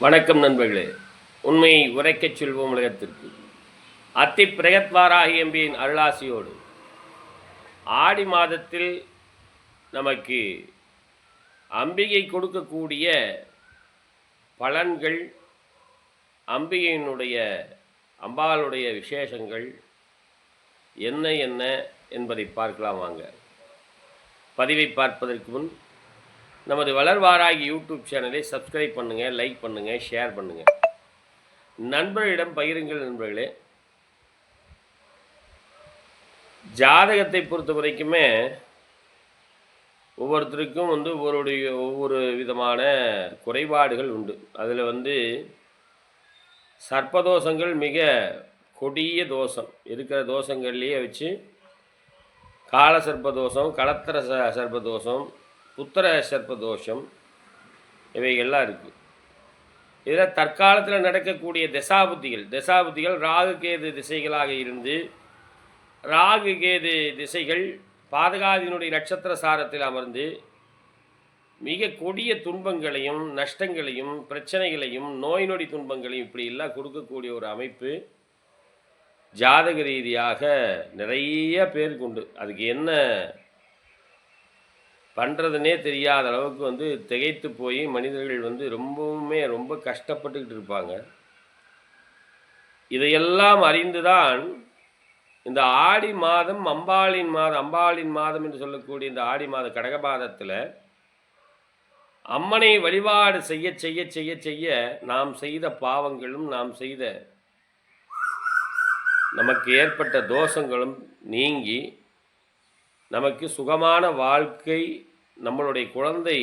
வணக்கம் நண்பர்களே. உண்மை உரைக்கச் சொல்வோம் உலகத்திற்கு. அத்தி பிரயத்வாராகி எம்பியின் அருளாசியோடு ஆடி மாதத்தில் நமக்கு அம்பிகை கொடுக்கக்கூடிய பலன்கள், அம்பிகையினுடைய அம்பாளுடைய விசேஷங்கள் என்ன என்ன என்பதை பார்க்கலாம் வாங்க. பதிவை பார்ப்பதற்கு முன் நமது வளர்வாராகி யூடியூப் சேனலை சப்ஸ்கிரைப் பண்ணுங்கள், லைக் பண்ணுங்கள், ஷேர் பண்ணுங்கள், நண்பர்களிடம் பகிருங்கள். நண்பர்களே, ஜாதகத்தை பொறுத்த வரைக்குமே ஒவ்வொருத்தருக்கும் ஒவ்வொரு விதமான குறைபாடுகள் உண்டு. அதில் சர்ப்பதோஷங்கள் மிக கொடிய தோஷம். இருக்கிற தோஷங்கள்லேயே வச்சு கால சர்ப்பதோஷம், களத்திர சர்ப்பதோஷம், புத்திர சர்ப்பதோஷம், இவைகள்லாம் இருக்குது. இதில் தற்காலத்தில் நடக்கக்கூடிய தசாபுத்திகள் ராகு கேது திசைகளாக இருந்து, ராகு கேது திசைகள் பாதகாதியினுடைய நட்சத்திர சாரத்தில் அமர்ந்து மிக கொடிய துன்பங்களையும் நஷ்டங்களையும் பிரச்சனைகளையும் நோய் நொடி துன்பங்களையும் இப்படி எல்லாம் கொடுக்கக்கூடிய ஒரு அமைப்பு ஜாதக ரீதியாக நிறைய பேருக்கு உண்டு. அதுக்கு என்ன பண்ணுறதுனே தெரியாத அளவுக்கு திகைத்து போய் மனிதர்கள் ரொம்ப கஷ்டப்பட்டுக்கிட்டு இருப்பாங்க. இதையெல்லாம் அறிந்துதான் இந்த ஆடி மாதம் அம்பாளின் மாதம் என்று சொல்லக்கூடிய இந்த ஆடி மாத கடக மாதத்தில் அம்மனை வழிபாடு செய்ய செய்ய செய்ய செய்ய நாம் செய்த பாவங்களும் நாம் செய்த நமக்கு ஏற்பட்ட தோஷங்களும் நீங்கி நமக்கு சுகமான வாழ்க்கை, நம்மளுடைய குழந்தை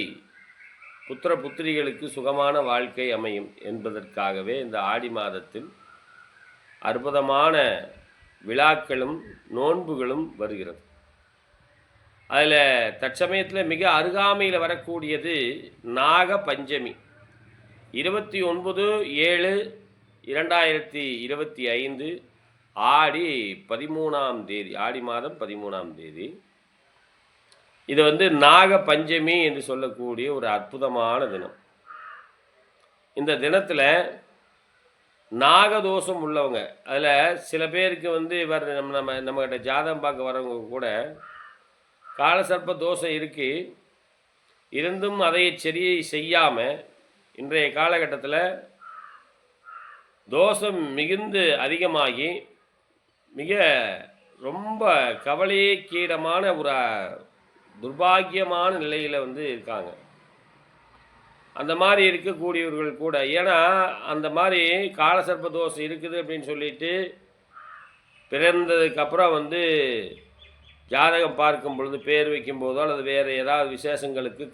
புத்திர புத்திரிகளுக்கு சுகமான வாழ்க்கை அமையும் என்பதற்காகவே இந்த ஆடி மாதத்தில் அற்புதமான விழாக்களும் நோன்புகளும் வருகிறது. அதில் தற்சமயத்தில் மிக அருகாமையில் வரக்கூடியது நாக பஞ்சமி. 29/7/2025 ஆடி 13ஆம் தேதி, ஆடி மாதம் 13ஆம் தேதி. இது நாக பஞ்சமி என்று சொல்லக்கூடிய ஒரு அற்புதமான தினம். இந்த தினத்தில் நாகதோஷம் உள்ளவங்க, அதில் சில பேருக்கு நம்மகிட்ட ஜாதகம் பார்க்க வரவங்க கூட காலசர்ப்ப தோஷம் இருக்குது, இருந்தும் அதை சரியை செய்யாமல் இன்றைய காலகட்டத்தில் தோஷம் மிகுந்து அதிகமாகி மிக ரொம்ப கவலைக்கீடமான ஒரு துர்பாக்கியமான நிலையில் இருக்காங்க. அந்த மாதிரி இருக்கக்கூடியவர்கள் கூட, ஏன்னா அந்த மாதிரி காலசர்ப்ப தோஷம் இருக்குது அப்படின்னு சொல்லிட்டு பிறந்ததுக்கப்புறம் ஜாதகம் பார்க்கும் பொழுது பேர் வைக்கும்போதோ அல்லது வேறு ஏதாவது விசேஷங்களுக்கு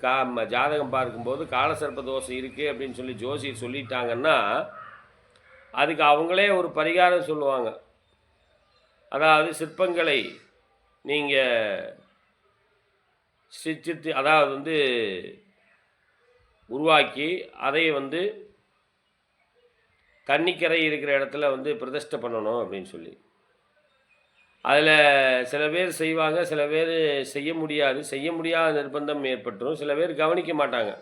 ஜாதகம் பார்க்கும்போது காலசர்ப்ப தோஷம் இருக்குது அப்படின்னு சொல்லி ஜோசியர் சொல்லிட்டாங்கன்னா அதுக்கு அவங்களே ஒரு பரிகாரம் சொல்லுவாங்க. அதாவது சிற்பங்களை நீங்கள் சித்து, அதாவது உருவாக்கி அதை தண்ணிக்கரை இருக்கிற இடத்துல பிரதிஷ்டை பண்ணணும் அப்படின்னு சொல்லி, அதில் சில பேர் செய்வாங்க, சில பேர் செய்ய முடியாத நிர்பந்தம் ஏற்பட்டுரும். சில பேர் கவனிக்க மாட்டாங்க.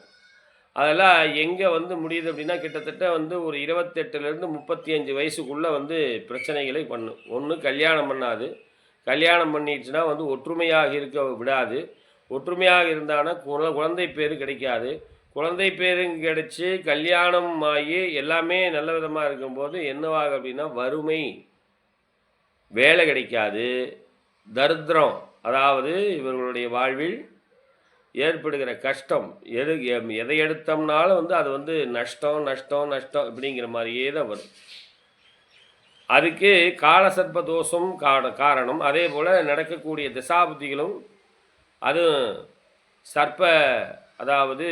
அதெல்லாம் எங்கே முடியுது அப்படின்னா கிட்டத்தட்ட ஒரு 28லேருந்து 35 வயசுக்குள்ளே பிரச்சனைகளை பண்ணும். ஒன்று கல்யாணம் பண்ணாது, கல்யாணம் பண்ணிடுச்சுன்னா ஒற்றுமையாக இருக்க விடாது, ஒற்றுமையாக இருந்தானா குழந்தை பேர் கிடைக்காது, குழந்தை பேரும் கிடைச்சி கல்யாணம் ஆகி எல்லாமே நல்ல விதமாக இருக்கும்போது என்னவாகும் அப்படின்னா வறுமை, வேலை கிடைக்காது, தரித்திரம், அதாவது இவர்களுடைய வாழ்வில் ஏற்படுகிற கஷ்டம், எதை எடுத்தோம்னாலும் அது நஷ்டம் நஷ்டம் நஷ்டம் இப்படிங்கிற மாதிரியே தான் வரும். அதுக்கு காலசர்ப்ப தோஷம் காரணம். அதே போல் நடக்கக்கூடிய தசாபுத்திகளும் சர்ப்ப, அதாவது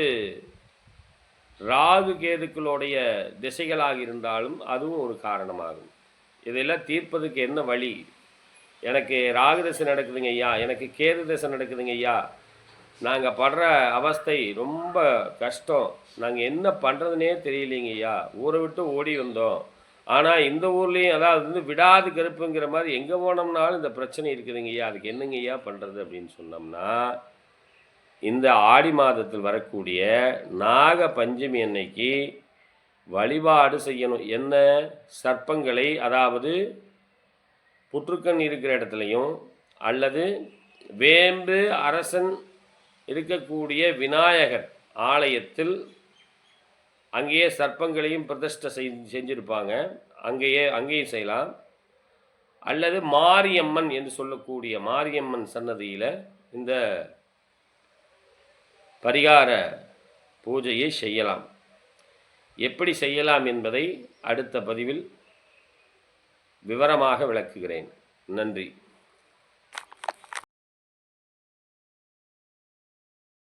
ராகு கேதுக்களுடைய திசைகளாக இருந்தாலும் அதுவும் ஒரு காரணமாகும். இதெல்லாம் தீர்ப்பதுக்கு என்ன வழி? எனக்கு ராகு திசை நடக்குதுங்க ஐயா, எனக்கு கேது திசை நடக்குதுங்க ஐயா, நாங்கள் படுற அவஸ்தை ரொம்ப கஷ்டம், நாங்கள் என்ன பண்ணுறதுனே தெரியலைங்க ஐயா, ஊரை விட்டு ஓடி வந்தோம், ஆனால் இந்த ஊர்லேயும் அதாவது விடாது கருப்புங்கிற மாதிரி எங்கே போனோம்னாலும் இந்த பிரச்சனை இருக்குதுங்க ஐயா, அதுக்கு என்னங்க ஐயா பண்ணுறது அப்படின்னு சொன்னோம்னா இந்த ஆடி மாதத்தில் வரக்கூடிய நாக பஞ்சமி அன்னைக்கு வழிபாடு செய்யணும். என்ன? சர்ப்பங்களை, அதாவது புற்றுக்கண் இருக்கிற இடத்துலையும் அல்லது வேம்பு அரசன் இருக்கக்கூடிய விநாயகர் ஆலயத்தில் அங்கேயே சர்ப்பங்களையும் பிரதிஷ்டை செஞ்சுருப்பாங்க. அங்கேயும் செய்யலாம். அல்லது மாரியம்மன் என்று சொல்லக்கூடிய மாரியம்மன் சன்னதியில் இந்த பரிகார பூஜையை செய்யலாம். எப்படி செய்யலாம் என்பதை அடுத்த பதிவில் விவரமாக விளக்குகிறேன். நன்றி.